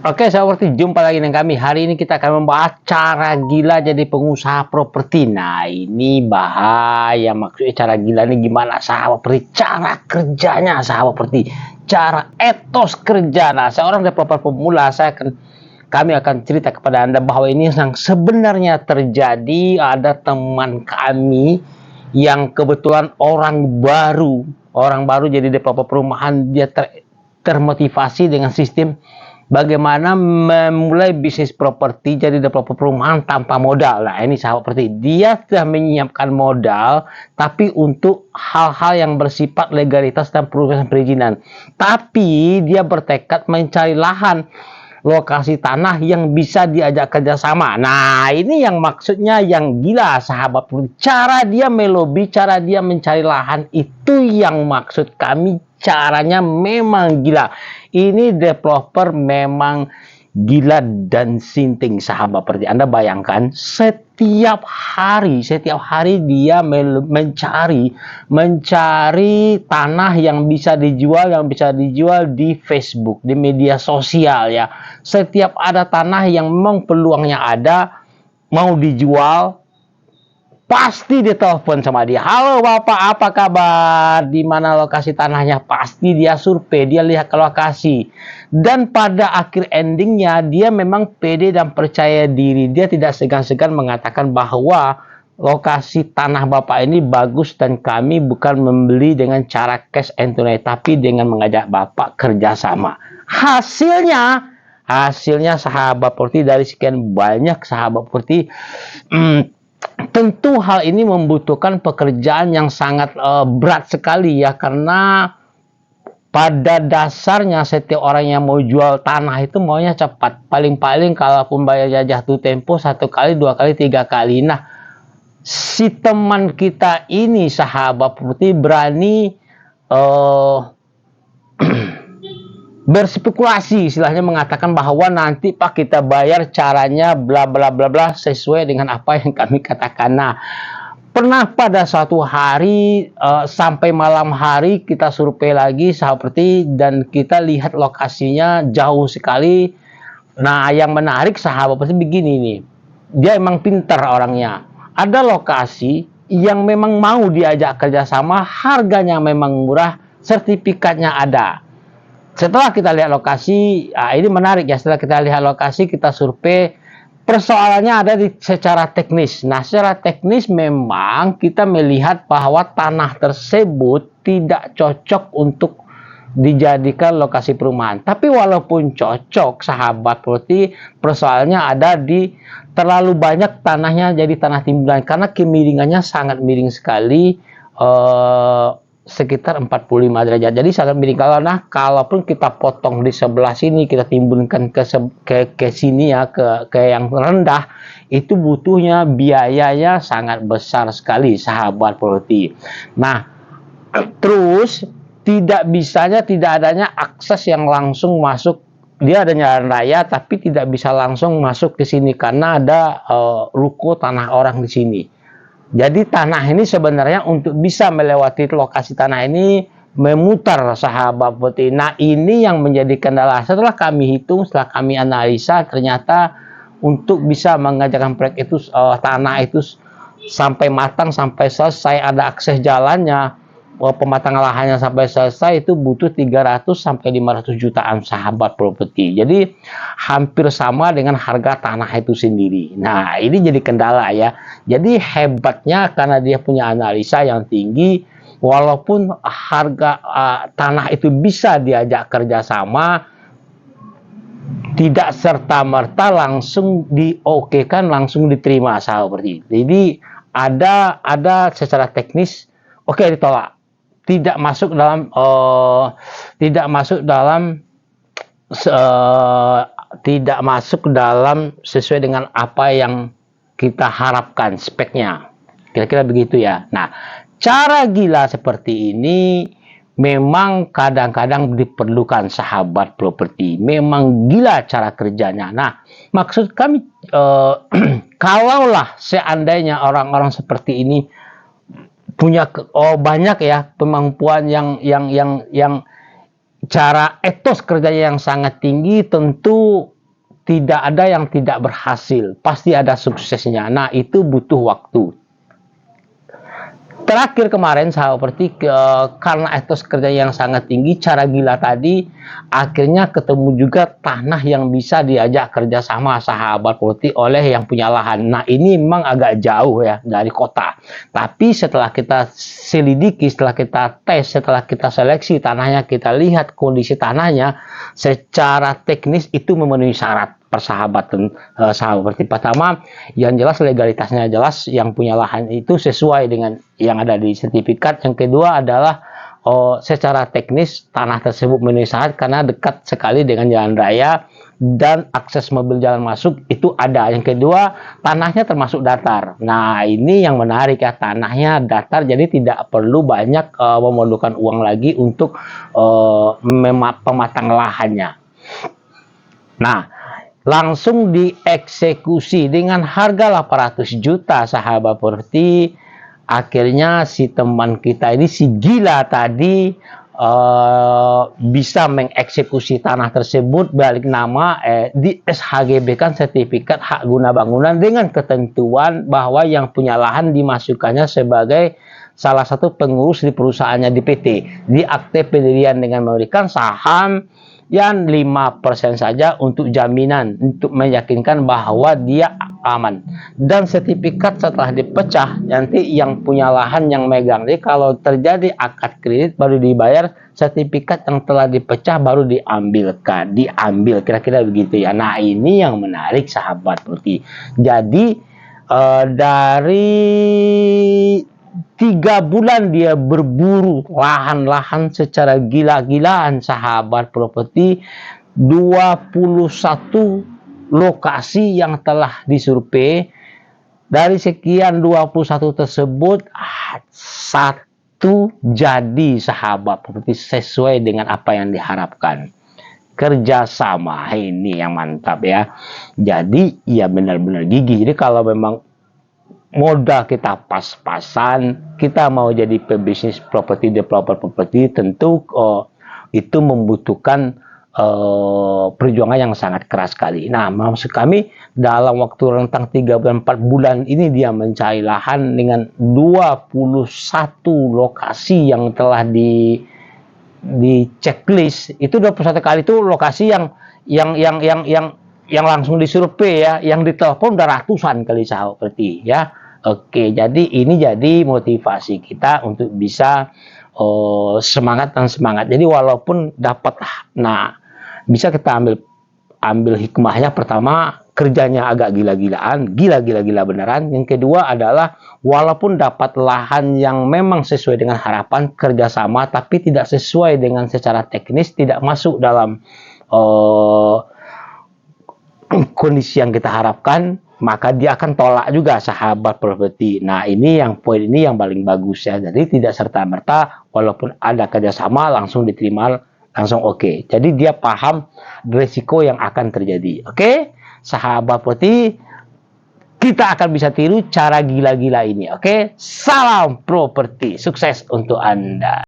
Oke, seperti jumpa lagi dengan kami. Hari ini kita akan membahas cara gila jadi pengusaha properti. Nah, ini bahaya. Maksudnya cara gila ini gimana, sahabat properti? Cara kerjanya, sahabat properti. Cara etos kerja. Nah, seorang developer pemula, kami akan cerita kepada Anda bahwa ini yang sebenarnya terjadi. Ada teman kami yang kebetulan orang baru jadi developer perumahan. Dia termotivasi dengan sistem bagaimana memulai bisnis properti jadi developer perumahan tanpa modal. Nah, ini sahabat properti, dia sudah menyiapkan modal, tapi untuk hal-hal yang bersifat legalitas dan proses perizinan. Tapi dia bertekad mencari lahan, lokasi tanah yang bisa diajak kerjasama. Nah, ini yang maksudnya yang gila, sahabat. Cara dia melobi, cara dia mencari lahan, itu yang maksud kami. Caranya memang gila. Ini developer memang gila dan sinting, sahabat properti. Anda bayangkan, setiap hari dia mencari tanah yang bisa dijual di Facebook, di media sosial ya. Setiap ada tanah yang memang peluangnya ada, mau dijual, pasti ditelepon sama dia. Halo Bapak, apa kabar? Di mana lokasi tanahnya? Pasti dia survei, dia lihat ke lokasi. Dan pada akhir endingnya, dia memang pede dan percaya diri. Dia tidak segan-segan mengatakan bahwa lokasi tanah Bapak ini bagus dan kami bukan membeli dengan cara cash and tunai, tapi dengan mengajak Bapak kerjasama. Hasilnya sahabat properti, dari sekian banyak sahabat properti, tentu hal ini membutuhkan pekerjaan yang sangat berat sekali ya, karena pada dasarnya setiap orang yang mau jual tanah itu maunya cepat. Paling-paling kalaupun bayar jatuh tempo 1 kali, 2 kali, 3 kali. Nah, si teman kita ini sahabat properti berani berspekulasi, istilahnya mengatakan bahwa nanti Pak kita bayar caranya bla bla bla bla sesuai dengan apa yang kami katakan. Nah, pernah pada suatu hari sampai malam hari kita survei lagi seperti, dan kita lihat lokasinya jauh sekali. Nah, yang menarik sahabat seperti begini nih, dia emang pintar orangnya. Ada lokasi yang memang mau diajak kerjasama, harganya memang murah, sertifikatnya ada. Setelah kita lihat lokasi, ini menarik ya, setelah kita lihat lokasi, kita survei, persoalannya ada secara teknis. Nah, secara teknis memang kita melihat bahwa tanah tersebut tidak cocok untuk dijadikan lokasi perumahan. Tapi walaupun cocok, sahabat properti, persoalannya ada di terlalu banyak tanahnya jadi tanah timbulan, karena kemiringannya sangat miring sekali, sekitar 45 derajat. Jadi sangat miring. Kalaupun kita potong di sebelah sini, kita timbulkan ke sini ya, ke yang rendah, itu butuhnya biayanya sangat besar sekali, sahabat properti. Nah, terus tidak adanya akses yang langsung masuk. Dia ada jalan raya tapi tidak bisa langsung masuk ke sini karena ada ruko tanah orang di sini. Jadi tanah ini sebenarnya untuk bisa melewati lokasi tanah ini memutar, sahabat properti. Nah, ini yang menjadi kendala. Setelah kami hitung, setelah kami analisa, ternyata untuk bisa mengerjakan proyek itu, tanah itu sampai matang, sampai selesai, ada akses jalannya, pematangan lahannya sampai selesai, itu butuh 300 sampai 500 jutaan, sahabat properti. Jadi hampir sama dengan harga tanah itu sendiri. Nah, ini jadi kendala ya. Jadi hebatnya karena dia punya analisa yang tinggi, walaupun harga tanah itu bisa diajak kerjasama, tidak serta-merta langsung diokekan, langsung diterima, sahabat properti. Jadi ada secara teknis, oke, ditolak. Tidak masuk dalam sesuai dengan apa yang kita harapkan speknya. Kira-kira begitu ya. Nah, cara gila seperti ini memang kadang-kadang diperlukan, sahabat properti. Memang gila cara kerjanya. Nah, maksud kami kalaulah seandainya orang-orang seperti ini punya banyak ya kemampuan yang cara etos kerjanya yang sangat tinggi, tentu tidak ada yang tidak berhasil, pasti ada suksesnya. Nah, itu butuh waktu. Terakhir kemarin seperti karena etos kerja yang sangat tinggi, cara gila tadi, akhirnya ketemu juga tanah yang bisa diajak kerja sama sahabat politik oleh yang punya lahan. Nah, ini memang agak jauh ya dari kota. Tapi setelah kita selidiki, setelah kita tes, setelah kita seleksi tanahnya, kita lihat kondisi tanahnya, secara teknis itu memenuhi syarat persahabatan. Seperti pertama, yang jelas legalitasnya jelas, yang punya lahan itu sesuai dengan yang ada di sertifikat. Yang kedua adalah secara teknis tanah tersebut memenuhi syarat karena dekat sekali dengan jalan raya dan akses mobil jalan masuk itu ada. Yang kedua, tanahnya termasuk datar. Nah, ini yang menarik ya, tanahnya datar, jadi tidak perlu banyak memerlukan uang lagi untuk pematang lahannya. Nah, langsung dieksekusi dengan harga 800 juta sahabat properti. Akhirnya si teman kita ini, si gila tadi, bisa mengeksekusi tanah tersebut balik nama, di SHGB kan, sertifikat hak guna bangunan, dengan ketentuan bahwa yang punya lahan dimasukkannya sebagai salah satu pengurus di perusahaannya di PT, di akte pendirian, dengan memberikan saham yang 5% saja untuk jaminan, untuk meyakinkan bahwa dia aman. Dan sertifikat setelah dipecah, nanti yang punya lahan yang megang. Jadi kalau terjadi akad kredit baru dibayar, sertifikat yang telah dipecah baru diambil, kira-kira begitu ya. Nah, ini yang menarik sahabat properti. Jadi dari 3 bulan dia berburu lahan-lahan secara gila-gilaan sahabat properti. 21 lokasi yang telah disurvei. Dari sekian 21 tersebut, satu jadi sahabat properti sesuai dengan apa yang diharapkan. Kerjasama ini yang mantap ya. Jadi ya benar-benar gigih. Jadi kalau memang modal kita pas-pasan, kita mau jadi pebisnis properti, developer properti, tentu itu membutuhkan perjuangan yang sangat keras sekali. Nah, maksud kami dalam waktu rentang 3 bulan 4 bulan ini dia mencari lahan dengan 21 lokasi yang telah di checklist. Itu 21 kali itu lokasi yang langsung disurvei ya, yang ditelepon udah ratusan kali seperti ya. Oke, jadi ini jadi motivasi kita untuk bisa semangat. Jadi walaupun dapat, nah bisa kita ambil hikmahnya. Pertama, kerjanya agak gila-gila beneran. Yang kedua adalah walaupun dapat lahan yang memang sesuai dengan harapan kerjasama, tapi tidak sesuai dengan secara teknis, tidak masuk dalam kondisi yang kita harapkan, maka dia akan tolak juga sahabat properti. Nah, ini yang poin ini yang paling bagus ya. Jadi tidak serta-merta walaupun ada kerjasama langsung diterima, langsung oke. Jadi dia paham risiko yang akan terjadi. Oke, sahabat properti, kita akan bisa tiru cara gila-gila ini. Oke, salam properti, sukses untuk Anda.